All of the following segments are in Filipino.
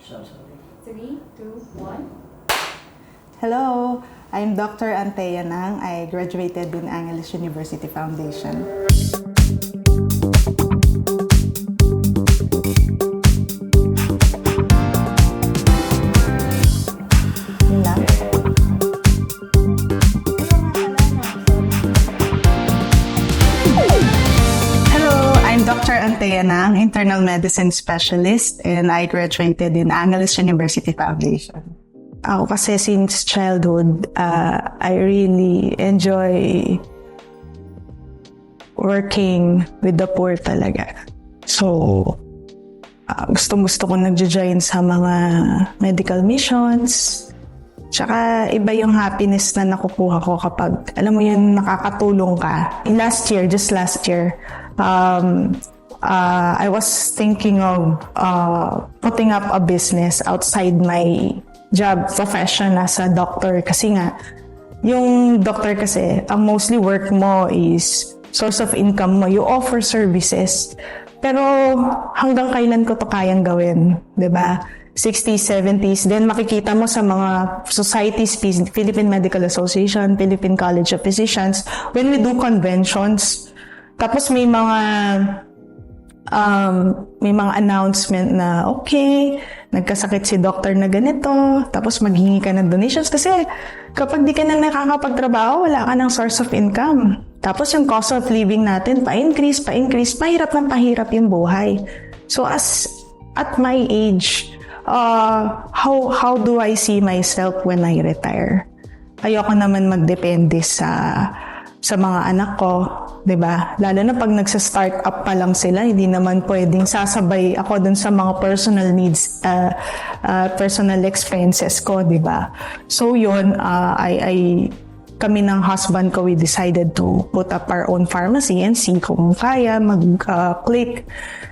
Three, two, one. Hello, I'm Dr. Antea Nang. I graduated in Angeles University Foundation. Yun lang. Hello, I'm Dr. Antea Nang, internal medicine specialist, and I graduated in Angeles University Foundation. Ako kasi since childhood, I really enjoy working with the poor talaga. So, gusto ko nag-join sa mga medical missions. Tsaka iba yung happiness na nakukuha ko kapag, alam mo yun, nakakatulong ka. Just last year, I was thinking of putting up a business outside my job profession as a doctor. Kasi nga, yung doctor kasi, ang mostly work mo is source of income mo. You offer services. Pero hanggang kailan ko to kayang gawin? 'Di ba? 60s, 70s. Then makikita mo sa mga societies, Philippine Medical Association, Philippine College of Physicians, when we do conventions, tapos may mga announcement na, okay, nagkasakit si doctor na ganito, tapos maghingi ka ng donations. Kasi kapag di ka na nakakapagtrabaho, wala ka ng source of income. Tapos yung cost of living natin, pa-increase, mahirap yung buhay. So at my age, how do I see myself when I retire? Ayoko naman magdepende sa mga anak ko, 'di ba? Lalo na pag nagsa-start up pa lang sila, hindi naman pwedeng sasabay ako dun sa mga personal needs, personal expenses ko, 'di ba? So yun, kami ng husband ko, we decided to put up our own pharmacy and see kung kaya mag-click.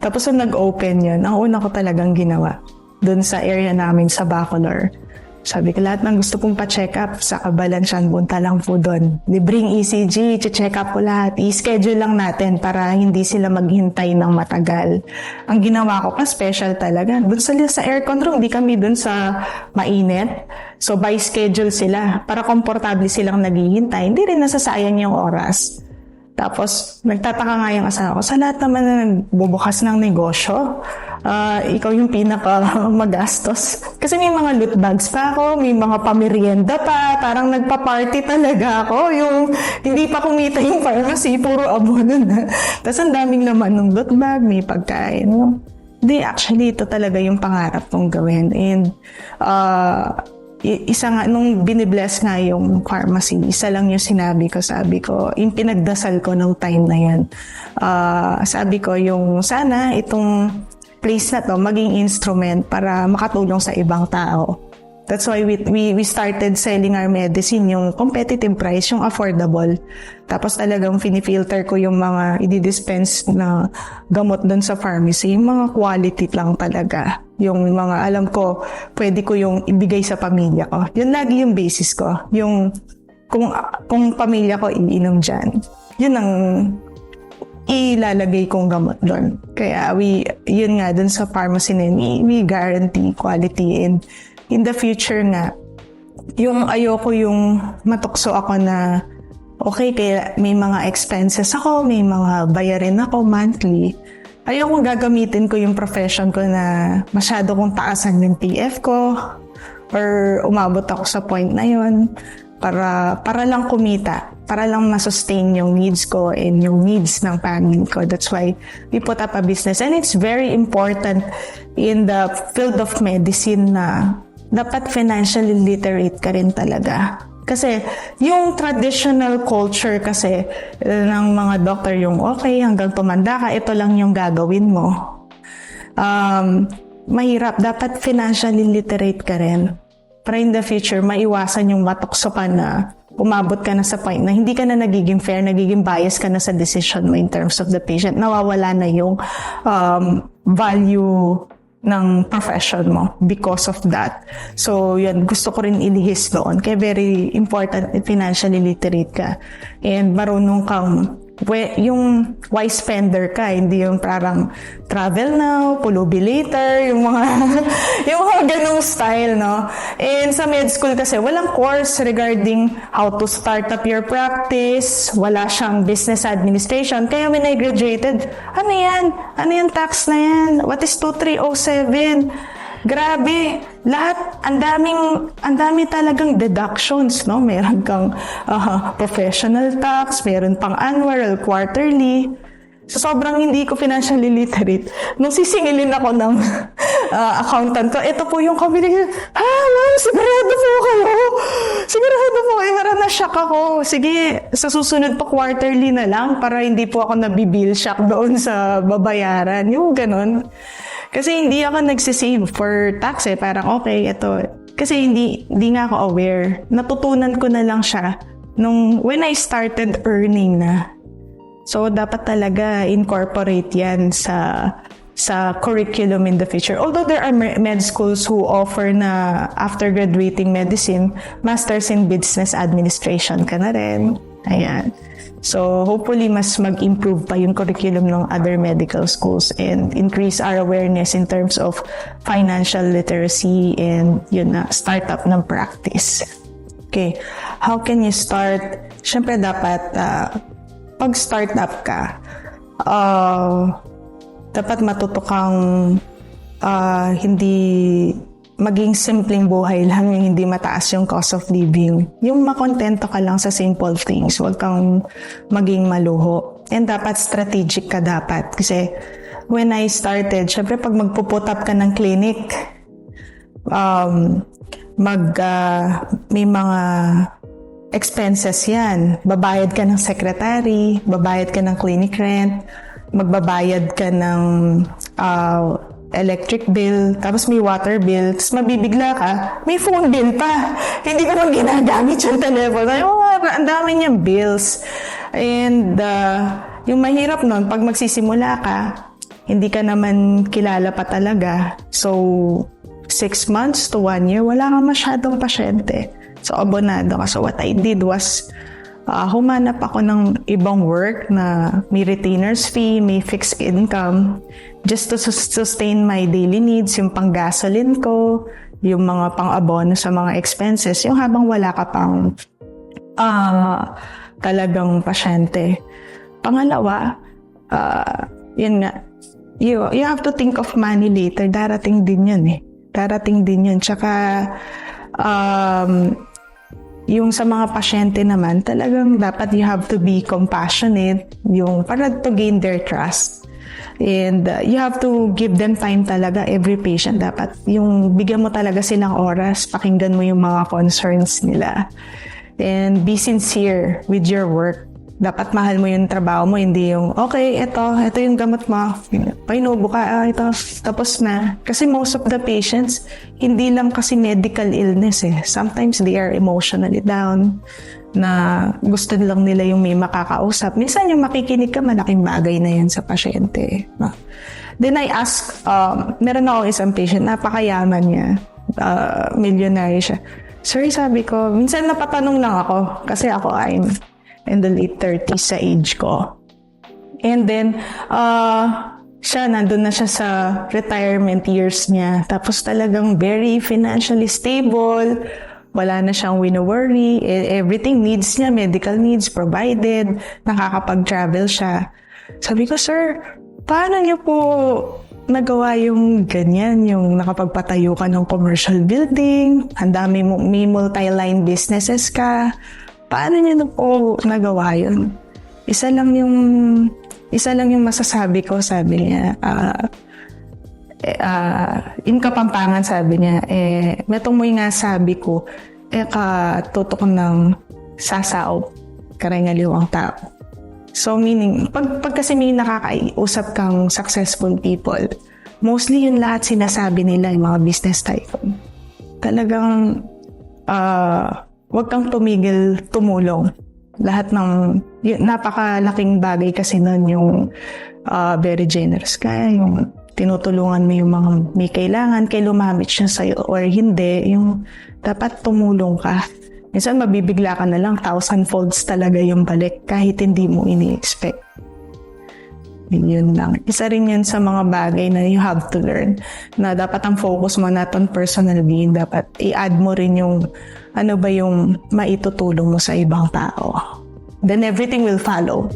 Tapos nung nag-open yun, ang una ko talagang ginawa dun sa area namin sa Bacolor. Sabi ko, lahat ng gusto kong pa-check up sa Cabalansian, punta lang po doon. Libreng ECG, check up po lahat. I-schedule lang natin para hindi sila maghintay ng matagal. Ang ginawa ko pa, special talaga. Doon sa aircon room, hindi kami doon sa mainit. So, by schedule sila. Para komportable silang naghihintay. Hindi rin nasasayang yung oras. Tapos, nagtataka nga yung asawa ko, sa lahat naman na bubukas ng negosyo, ikaw yung pinaka magastos. Kasi may mga loot bags pa ako, may mga pamerienda pa, parang nagpa-party talaga ako. Yung hindi pa kumita yung pharmacy, puro abono na. Tapos ang daming laman ng loot bag, may pagkain. Hindi, actually, ito talaga yung pangarap kong gawin. And isa nga, nung binibless nga yung pharmacy, isa lang yung sabi ko, yung pinagdasal ko nung time na yan. Sabi ko, yung sana itong place na to maging instrument para makatulong sa ibang tao. That's why we started selling our medicine, yung competitive price, yung affordable. Tapos talagang finifilter ko yung mga i-dispense na gamot doon sa pharmacy, yung mga quality lang talaga. Yung mga alam ko, pwede ko yung ibigay sa pamilya ko. Yun lagi yung basis ko. Yung kung pamilya ko iinom dyan, yun ang ilalagay kong gamot doon. Kaya yun nga, doon sa pharmacy na yun, we guarantee quality. And in the future nga, yung ayoko yung matukso ako na, okay, kaya may mga expenses ako, may mga bayarin ako monthly. Ayoko gagamitin ko yung profession ko na masyado kong taasan yung PF ko or umabot ako sa point na yun para lang kumita, para lang masustain yung needs ko and yung needs ng family ko. That's why we put up a business. And it's very important in the field of medicine na dapat financially literate ka rin talaga. Kasi yung traditional culture kasi ng mga doctor, yung okay, hanggang tumanda ka, ito lang yung gagawin mo. Mahirap. Dapat financially literate ka rin. Para in the future, maiwasan yung matukso ka na umabot ka na sa point na hindi ka na nagiging fair, nagiging bias ka na sa decision mo in terms of the patient. Nawawala na yung value ng profession mo because of that. So, yun, gusto ko rin ilihis doon. Kaya very important, financially literate ka. And marunong kang yung wise spender ka, hindi yung parang travel now, pulubi later, yung mga yung mga ganong style, no? And sa med school kasi walang course regarding how to start up your practice, wala siyang business administration. Kaya when I graduated, ano yan? Ano yung tax na yan? What is 2307? Grabe, lahat, ang dami talagang deductions, no? Meron kang professional tax, meron pang annual, quarterly. So, sobrang hindi ko financially literate. Nung sisingilin ako ng accountant ko, ito po yung company. Ma'am, sigurado po kayo. Sigurado po kayo. Parang na-shock ako. Sige, sa susunod pa quarterly na lang para hindi po ako nabibill shock doon sa babayaran. Yung ganun. Kasi hindi ako nagsisave for tax eh. Parang okay, ito. Kasi hindi nga ako aware. Natutunan ko na lang siya when I started earning na. So, dapat talaga incorporate yan sa curriculum in the future. Although there are med schools who offer na after graduating medicine, Masters in Business Administration ka na rin. Ayan. So, hopefully, mas mag-improve pa yung curriculum ng other medical schools and increase our awareness in terms of financial literacy and startup ng practice. Okay. How can you start? Siyempre, dapat pag startup ka, dapat matuto kang hindi maging simpleng buhay lang, yung hindi mataas yung cost of living. Yung makontento ka lang sa simple things. Huwag kang maging maluho. And dapat strategic ka dapat. Kasi when I started, syempre pag magpuput up ka ng clinic, may mga expenses yan. Babayad ka ng secretary, babayad ka ng clinic rent, magbabayad ka ng electric bill, tapos may water bill, tapos mabibigla ka, may phone bill pa. Hindi ko lang ginagamit yung telephone. Ang dami niyang bills. And yung mahirap nun, pag magsisimula ka, hindi ka naman kilala pa talaga. So, 6 months to 1 year, wala ka masyadong pasyente. So, abonado ka. So, what I did was, humanap ako ng ibang work na may retainer's fee, may fixed income, just to sustain my daily needs, yung pang-gasoline ko, yung mga pang-abono sa mga expenses, yung habang wala ka pang talagang pasyente. Pangalawa, yun nga, you have to think of money later. Darating din yun eh. Darating din yun. Tsaka, yung sa mga pasyente naman, talagang dapat you have to be compassionate, yung para to gain their trust. And you have to give them time talaga, every patient. Dapat yung bigyan mo talaga silang oras, pakinggan mo yung mga concerns nila. And be sincere with your work. Dapat mahal mo yung trabaho mo, hindi yung, okay, ito yung gamot mo. Painubo ka, ito, tapos na. Kasi most of the patients, hindi lang kasi medical illness eh. Sometimes they are emotionally down, na gusto lang nila yung may makakausap. Minsan yung makikinig ka, malaking bagay na yan sa pasyente. Then I ask, meron ako isang patient, napakayaman niya, millionaire siya. Sir, sabi ko, minsan napatanong lang ako, kasi ako I'm in the late 30s sa age ko. And then, nandun na siya sa retirement years niya. Tapos talagang very financially stable. Wala na siyang wino-worry. Everything needs niya, medical needs provided. Nakakapag-travel siya. Sabi ko, sir, paano niyo po nagawa yung ganyan, yung nakapagpatayo ka ng commercial building, ang dami mo, may multi-line businesses ka, paano niyo po nagawa yun? Isa lang yung masasabi ko, sabi niya, in Kapampangan, sabi niya, metong mo nga sabi ko, katutok ng sasaw, karengaliwang tao. So meaning, pag kasi may nakakausap kang successful people, mostly yun lahat sinasabi nila, yung mga business tycoon. Talagang, wag kang tumigil, tumulong. Lahat ng, napakalaking bagay kasi nun yung very generous ka, yung tinutulungan mo yung mga may kailangan, kay lumamit siya sa'yo or hindi, yung dapat tumulong ka. Minsan mabibigla ka na lang, 1,000 folds talaga yung balik kahit hindi mo ini-expect. Yun lang. Isa rin yan sa mga bagay na you have to learn. Na dapat ang focus mo not on personal gain. Dapat i-add mo rin yung ano ba yung maitutulong mo sa ibang tao. Then everything will follow.